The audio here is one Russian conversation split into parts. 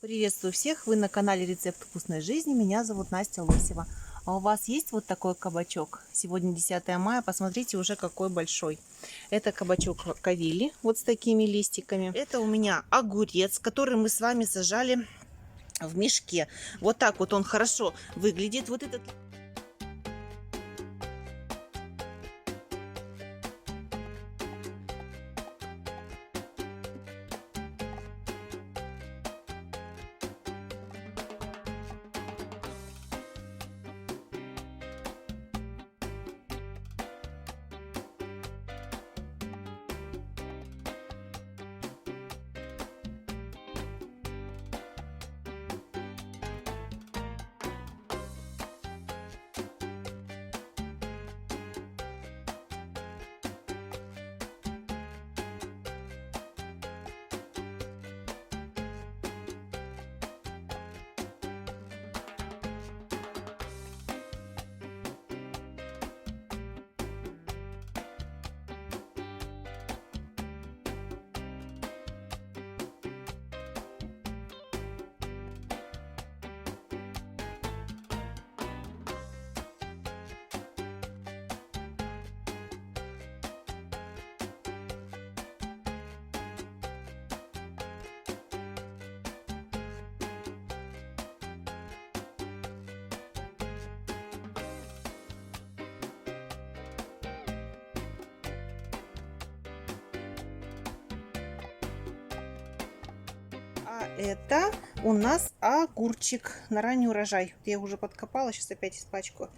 Приветствую всех! Вы на канале Рецепт вкусной жизни. Меня зовут Настя Лосева. А у вас есть вот такой кабачок? Сегодня 10 мая. Посмотрите, уже какой большой. Это кабачок кавили, вот с такими листиками. Это у меня огурец, который мы с вами сажали в мешке. Вот так вот он хорошо выглядит. Вот этот... А это у нас огурчик на ранний урожай. Я уже подкопала, сейчас опять испачкаю.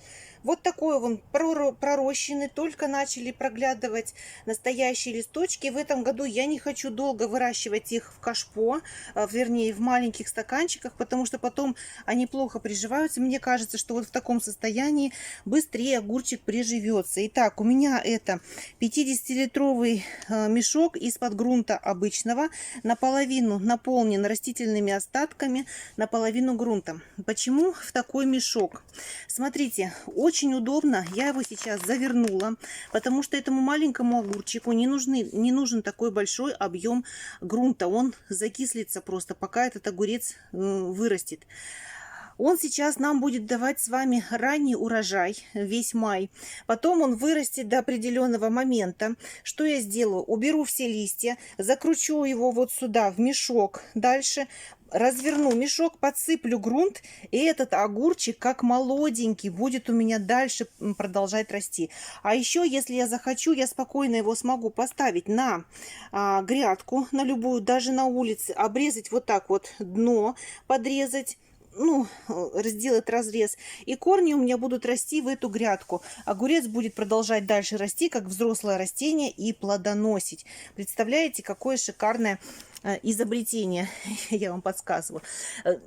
Вот такой он пророщенный, только начали проглядывать настоящие листочки. В этом году я не хочу долго выращивать их в кашпо, вернее в маленьких стаканчиках, потому что потом они плохо приживаются. Мне кажется, что вот в таком состоянии быстрее огурчик приживется. Итак, у меня это 50-литровый мешок из-под грунта обычного, наполовину наполнен растительными остатками, наполовину грунтом. Почему в такой мешок? Смотрите, очень удобно. Я его сейчас завернула, потому что этому маленькому огурчику не нужен такой большой объем грунта. Он закислится просто, пока этот огурец вырастет. Он сейчас нам будет давать с вами ранний урожай, весь май. Потом он вырастет до определенного момента. Что я сделаю? Уберу все листья, закручу его вот сюда, в мешок. Дальше разверну мешок, подсыплю грунт, и этот огурчик, как молоденький, будет у меня дальше продолжать расти. А еще, если я захочу, я спокойно его смогу поставить на грядку, на любую, даже на улице, обрезать вот так вот дно, подрезать, сделать разрез, и корни у меня будут расти в эту грядку. Огурец будет продолжать дальше расти, как взрослое растение, и плодоносить. Представляете, какое шикарное изобретение, я вам подсказываю.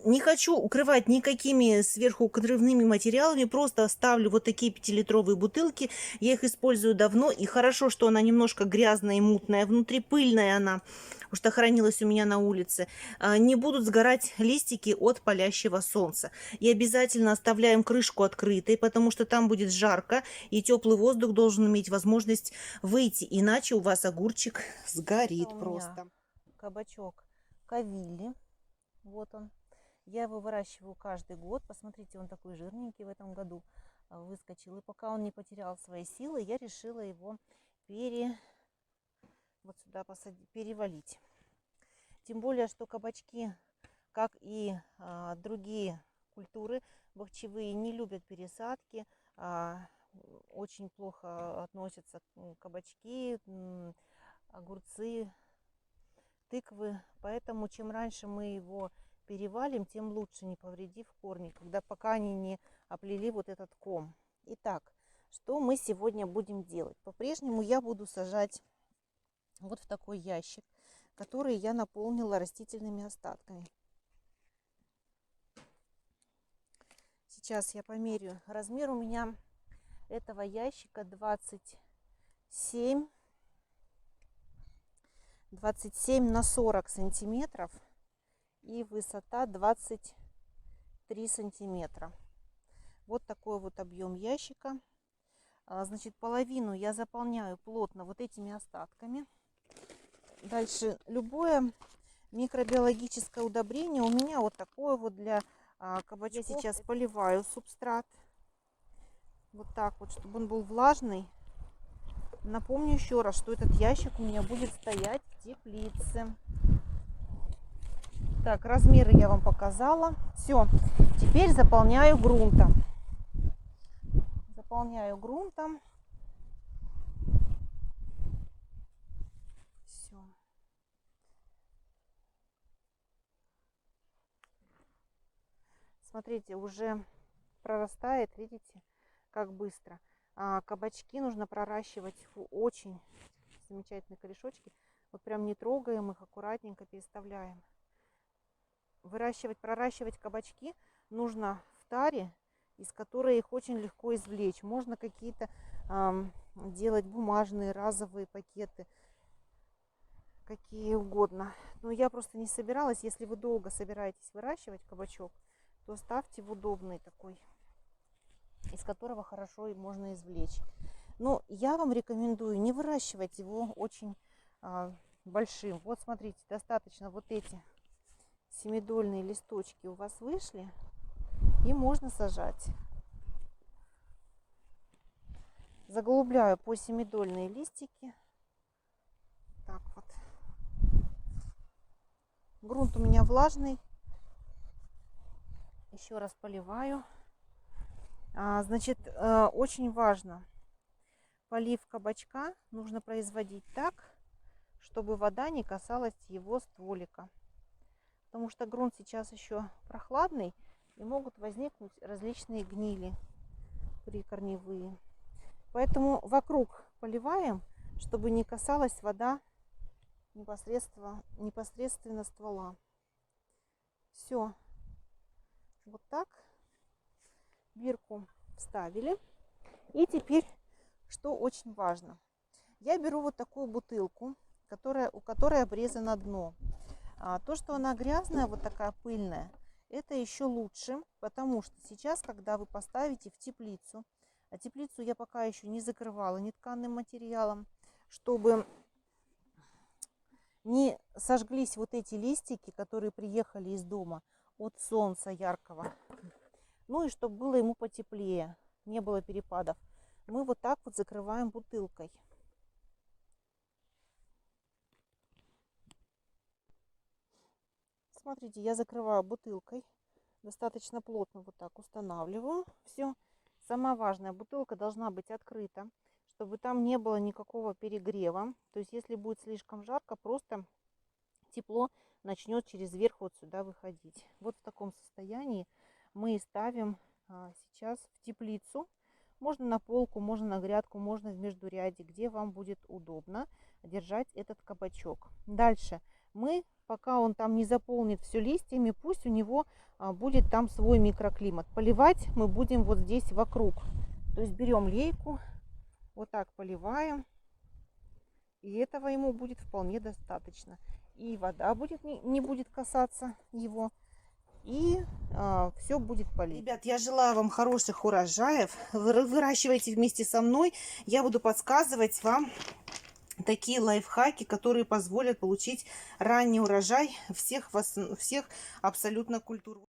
Не хочу укрывать никакими сверхукрывными материалами, просто ставлю вот такие 5-литровые бутылки. Я их использую давно, и хорошо, что она немножко грязная и мутная, внутри пыльная она, потому что хранилась у меня на улице. Не будут сгорать листики от палящего солнца. И обязательно оставляем крышку открытой, потому что там будет жарко, и теплый воздух должен иметь возможность выйти, иначе у вас огурчик сгорит просто. Кабачок кавили, вот он. Я его выращиваю каждый год. Посмотрите, он такой жирненький в этом году выскочил. И пока он не потерял свои силы, я решила его вот сюда перевалить. Тем более, что кабачки, как и другие культуры бахчевые, не любят пересадки. Очень плохо относятся кабачки, огурцы, тыквы. Поэтому чем раньше мы его перевалим, тем лучше, не повредив корни, пока они не оплели вот этот ком. Итак, что мы сегодня будем делать? По-прежнему я буду сажать вот в такой ящик, который я наполнила растительными остатками. Сейчас я померяю. Размер у меня этого ящика 27 на 40 сантиметров и высота 23 сантиметра. Вот такой вот объем ящика. Значит, половину я заполняю плотно вот этими остатками. Дальше любое Микробиологическое удобрение у меня вот такое вот для кабачков. Я сейчас поливаю субстрат. Вот так вот, чтобы он был влажный. Напомню еще раз, что этот ящик у меня будет стоять в теплице. Так, размеры я вам показала. Все, теперь заполняю грунтом. Заполняю грунтом. Все. Смотрите, уже прорастает, видите, как быстро. Кабачки нужно проращивать в очень замечательные корешочки. Вот прям не трогаем их, аккуратненько переставляем. Проращивать кабачки нужно в таре, из которой их очень легко извлечь. Можно какие-то делать бумажные разовые пакеты, какие угодно. Но я просто не собиралась. Если вы долго собираетесь выращивать кабачок, то ставьте в удобный такой, из которого хорошо и можно извлечь. Но я вам рекомендую не выращивать его очень большим. Вот смотрите, достаточно вот эти семидольные листочки у вас вышли, и можно сажать. Заглубляю по семидольные листики. Так вот. Грунт у меня влажный. Еще раз поливаю. Значит, очень важно, полив кабачка нужно производить так, чтобы вода не касалась его стволика. Потому что грунт сейчас еще прохладный, и могут возникнуть различные гнили прикорневые. Поэтому вокруг поливаем, чтобы не касалась вода непосредственно ствола. Все. Вот так. Бирку вставили. И теперь, что очень важно. Я беру вот такую бутылку, у которой обрезано дно. То, что она грязная, вот такая пыльная, это еще лучше, потому что сейчас, когда вы поставите в теплицу, а теплицу я пока еще не закрывала нетканым материалом, чтобы не сожглись вот эти листики, которые приехали из дома от солнца яркого. Ну и чтобы было ему потеплее, не было перепадов. Мы вот так вот закрываем бутылкой. Смотрите, я закрываю бутылкой. Достаточно плотно вот так устанавливаю. Все. Самое важное, бутылка должна быть открыта, чтобы там не было никакого перегрева. То есть, если будет слишком жарко, просто тепло начнет через верх вот сюда выходить. Вот в таком состоянии мы ставим сейчас в теплицу. Можно на полку, можно на грядку, можно в междурядье, где вам будет удобно держать этот кабачок. Дальше мы, пока он там не заполнит все листьями, пусть у него будет там свой микроклимат. Поливать мы будем вот здесь вокруг. То есть берем лейку, вот так поливаем. И этого ему будет вполне достаточно. И вода не будет касаться его. И все будет полить. Ребят, я желаю вам хороших урожаев. Выращивайте вместе со мной. Я буду подсказывать вам такие лайфхаки, которые позволят получить ранний урожай всех абсолютно культур.